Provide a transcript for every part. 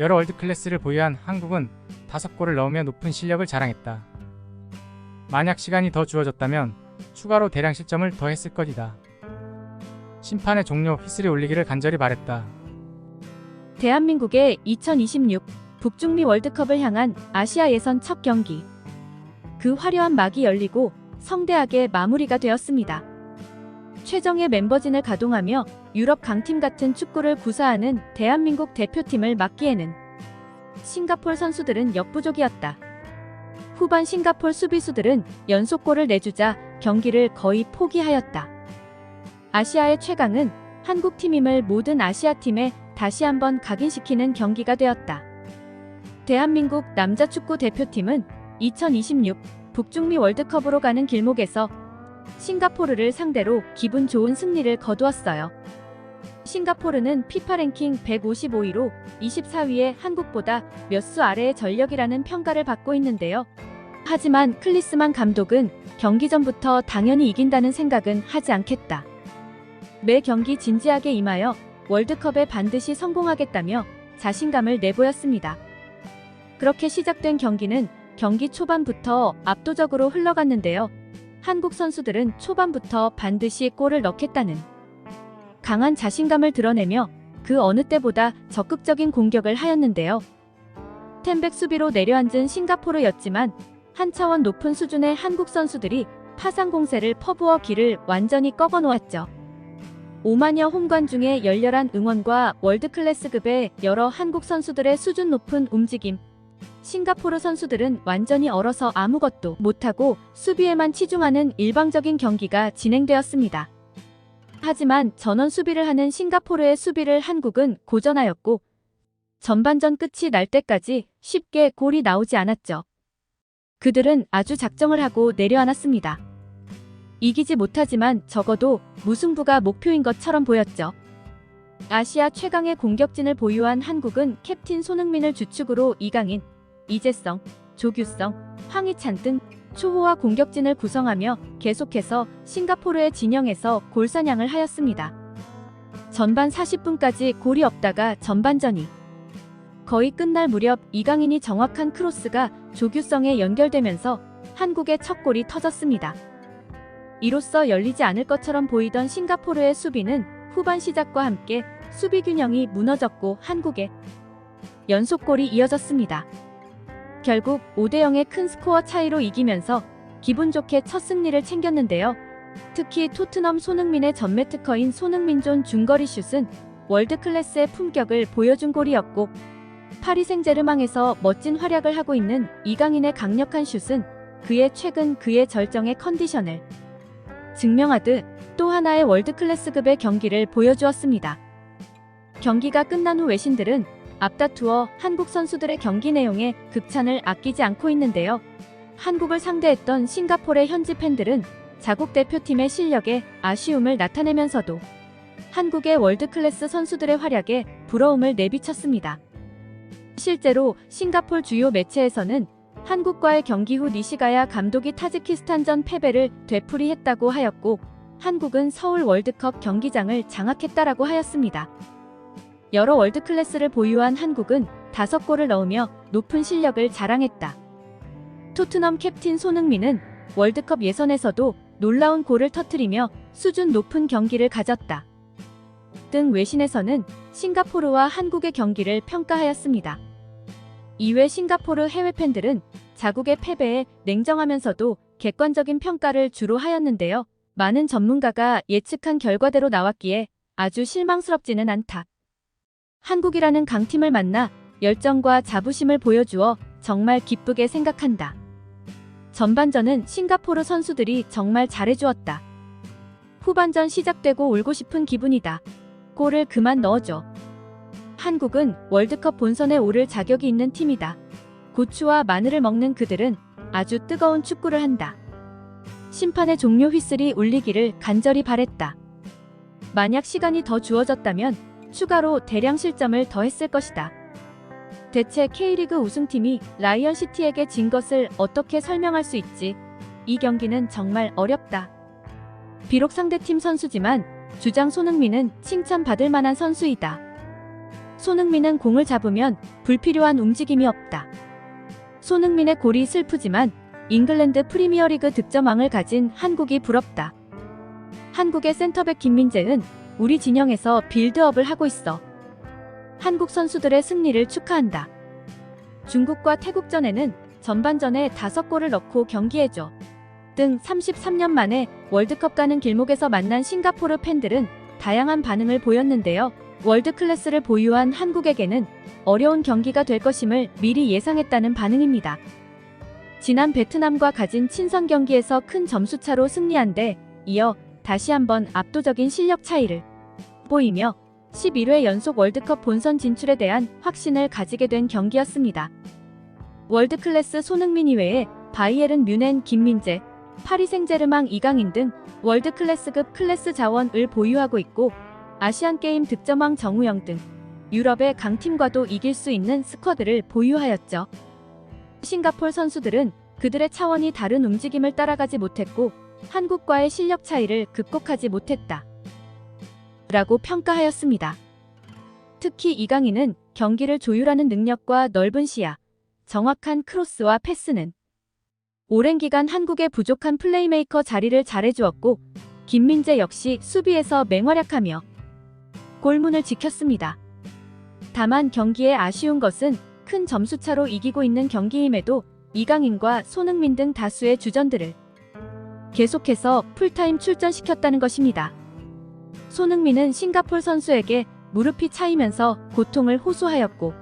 여러 월드클래스를 보유한 한국은 5골을 넣으며 높은 실력을 자랑했다. 만약 시간이 더 주어졌다면 추가로 대량 실점을 더 했을 것이다. 심판의 종료 휘슬이 울리기를 간절히 바랬다. 대한민국의 2026 북중미 월드컵을 향한 아시아 예선 첫 경기. 그 화려한 막이 열리고 성대하게 마무리가 되었습니다. 최정예 멤버진을 가동하며 유럽 강팀 같은 축구를 구사하는 대한민국 대표팀을 막기에는 싱가포르 선수들은 역부족이었다. 후반 싱가포르 수비수들은 연속골을 내주자 경기를 거의 포기하였다. 아시아의 최강은 한국팀임을 모든 아시아팀에 다시 한번 각인시키는 경기가 되었다. 대한민국 남자축구 대표팀은 2026 북중미 월드컵으로 가는 길목에서 싱가포르를 상대로 기분 좋은 승리를 거두었어요. 싱가포르는 피파 랭킹 155위로 24위의 한국보다 몇 수 아래의 전력이라는 평가를 받고 있는데요. 하지만 클리스만 감독은 경기 전부터 당연히 이긴다는 생각은 하지 않겠다. 매 경기 진지하게 임하여 월드컵에 반드시 성공하겠다며 자신감을 내보였습니다. 그렇게 시작된 경기는 경기 초반부터 압도적으로 흘러갔는데요. 한국 선수들은 초반부터 반드시 골을 넣겠다는 강한 자신감을 드러내며 그 어느 때보다 적극적인 공격을 하였는데요. 텐백 수비로 내려앉은 싱가포르였지만 한 차원 높은 수준의 한국 선수들이 파상 공세를 퍼부어 길을 완전히 꺾어 놓았죠. 5만여 홈관중의 열렬한 응원과 월드클래스급의 여러 한국 선수들의 수준 높은 움직임. 싱가포르 선수들은 완전히 얼어서 아무것도 못하고 수비에만 치중하는 일방적인 경기가 진행되었습니다. 하지만 전원 수비를 하는 싱가포르의 수비를 한국은 고전하였고 전반전 끝이 날 때까지 쉽게 골이 나오지 않았죠. 그들은 아주 작정을 하고 내려앉았습니다. 이기지 못하지만 적어도 무승부가 목표인 것처럼 보였죠. 아시아 최강의 공격진을 보유한 한국은 캡틴 손흥민을 주축으로 이강인, 이재성, 조규성, 황희찬 등 초호화 공격진을 구성하며 계속해서 싱가포르의 진영에서 골사냥을 하였습니다. 전반 40분까지 골이 없다가 전반전이 거의 끝날 무렵 이강인이 정확한 크로스가 조규성에 연결되면서 한국의 첫 골이 터졌습니다. 이로써 열리지 않을 것처럼 보이던 싱가포르의 수비는 후반 시작과 함께 수비 균형이 무너졌고 한국의 연속골이 이어졌습니다. 결국 5대0의 큰 스코어 차이로 이기면서 기분 좋게 첫 승리를 챙겼는데요. 특히 토트넘 손흥민의 전매 특허인 손흥민존 중거리 슛은 월드클래스의 품격을 보여준 골이었고 파리 생제르맹에서 멋진 활약을 하고 있는 이강인의 강력한 슛은 최근 그의 절정의 컨디션을 증명하듯 또 하나의 월드클래스급의 경기를 보여주었습니다. 경기가 끝난 후 외신들은 앞다투어 한국 선수들의 경기 내용에 극찬을 아끼지 않고 있는데요. 한국을 상대했던 싱가포르의 현지 팬들은 자국 대표팀의 실력에 아쉬움을 나타내면서도 한국의 월드클래스 선수들의 활약에 부러움을 내비쳤습니다. 실제로 싱가포르 주요 매체에서는 한국과의 경기 후 니시가야 감독이 타지키스탄전 패배를 되풀이했다고 하였고 한국은 서울 월드컵 경기장을 장악했다라고 하였습니다. 여러 월드클래스를 보유한 한국은 5골을 넣으며 높은 실력을 자랑했다. 토트넘 캡틴 손흥민은 월드컵 예선에서도 놀라운 골을 터뜨리며 수준 높은 경기를 가졌다. 등 외신에서는 싱가포르와 한국의 경기를 평가하였습니다. 이외 싱가포르 해외 팬들은 자국의 패배에 냉정하면서도 객관적인 평가를 주로 하였는데요. 많은 전문가가 예측한 결과대로 나왔기에 아주 실망스럽지는 않다. 한국이라는 강팀을 만나 열정과 자부심을 보여주어 정말 기쁘게 생각한다. 전반전은 싱가포르 선수들이 정말 잘해주었다. 후반전 시작되고 울고 싶은 기분이다. 골을 그만 넣어줘. 한국은 월드컵 본선에 오를 자격이 있는 팀이다. 고추와 마늘을 먹는 그들은 아주 뜨거운 축구를 한다. 심판의 종료 휘슬이 울리기를 간절히 바랬다. 만약 시간이 더 주어졌다면 추가로 대량 실점을 더했을 것이다. 대체 K리그 우승팀이 라이언시티에게 진 것을 어떻게 설명할 수 있지? 이 경기는 정말 어렵다. 비록 상대팀 선수지만 주장 손흥민은 칭찬받을 만한 선수이다. 손흥민은 공을 잡으면 불필요한 움직임이 없다. 손흥민의 골이 슬프지만 잉글랜드 프리미어리그 득점왕을 가진 한국이 부럽다. 한국의 센터백 김민재는 우리 진영에서 빌드업을 하고 있어. 한국 선수들의 승리를 축하한다. 중국과 태국전에는 전반전에 5골을 넣고 경기해줘. 등 33년 만에 월드컵 가는 길목에서 만난 싱가포르 팬들은 다양한 반응을 보였는데요. 월드클래스를 보유한 한국에게는 어려운 경기가 될 것임을 미리 예상했다는 반응입니다. 지난 베트남과 가진 친선 경기에서 큰 점수차로 승리한 데 이어 다시 한번 압도적인 실력 차이를 보이며 11회 연속 월드컵 본선 진출에 대한 확신을 가지게 된 경기였습니다. 월드클래스 손흥민 이외에 바이에른 뮌헨 김민재, 파리 생제르맹 이강인 등 월드클래스급 클래스 자원을 보유하고 있고 아시안게임 득점왕 정우영 등 유럽의 강팀과도 이길 수 있는 스쿼드를 보유하였죠. 싱가포르 선수들은 그들의 차원이 다른 움직임을 따라가지 못했고 한국과의 실력 차이를 극복하지 못했다. 라고 평가하였습니다. 특히 이강인은 경기를 조율하는 능력과 넓은 시야, 정확한 크로스와 패스는 오랜 기간 한국의 부족한 플레이메이커 자리를 잘해주었고 김민재 역시 수비에서 맹활약하며 골문을 지켰습니다. 다만 경기에 아쉬운 것은 큰 점수차로 이기고 있는 경기임에도 이강인과 손흥민 등 다수의 주전들을 계속해서 풀타임 출전시켰다는 것입니다. 손흥민은 싱가포르 선수에게 무릎이 차이면서 고통을 호소하였고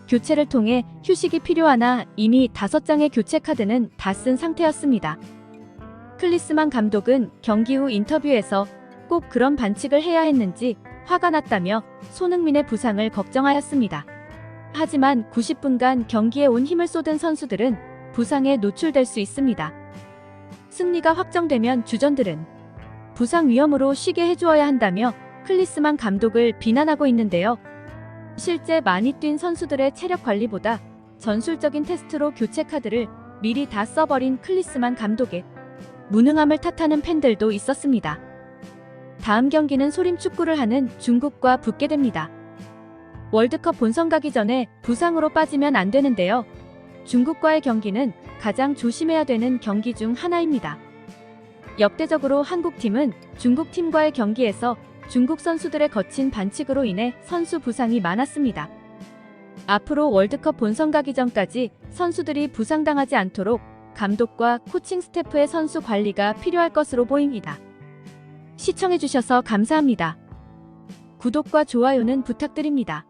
교체를 통해 휴식이 필요하나 이미 5장의 교체 카드는 다 쓴 상태였습니다. 클리스만 감독은 경기 후 인터뷰에서 꼭 그런 반칙을 해야 했는지 화가 났다며 손흥민의 부상을 걱정하였습니다. 하지만 90분간 경기에 온 힘을 쏟은 선수들은 부상에 노출될 수 있습니다. 승리가 확정되면 주전들은 부상 위험으로 쉬게 해주어야 한다며 클리스만 감독을 비난하고 있는데요. 실제 많이 뛴 선수들의 체력 관리보다 전술적인 테스트로 교체 카드를 미리 다 써버린 클리스만 감독의 무능함을 탓하는 팬들도 있었습니다. 다음 경기는 소림 축구를 하는 중국과 붙게 됩니다. 월드컵 본선 가기 전에 부상으로 빠지면 안 되는데요. 중국과의 경기는 가장 조심해야 되는 경기 중 하나입니다. 역대적으로 한국팀은 중국팀과의 경기에서 중국 선수들의 거친 반칙으로 인해 선수 부상이 많았습니다. 앞으로 월드컵 본선 가기 전까지 선수들이 부상당하지 않도록 감독과 코칭 스태프의 선수 관리가 필요할 것으로 보입니다. 시청해주셔서 감사합니다. 구독과 좋아요는 부탁드립니다.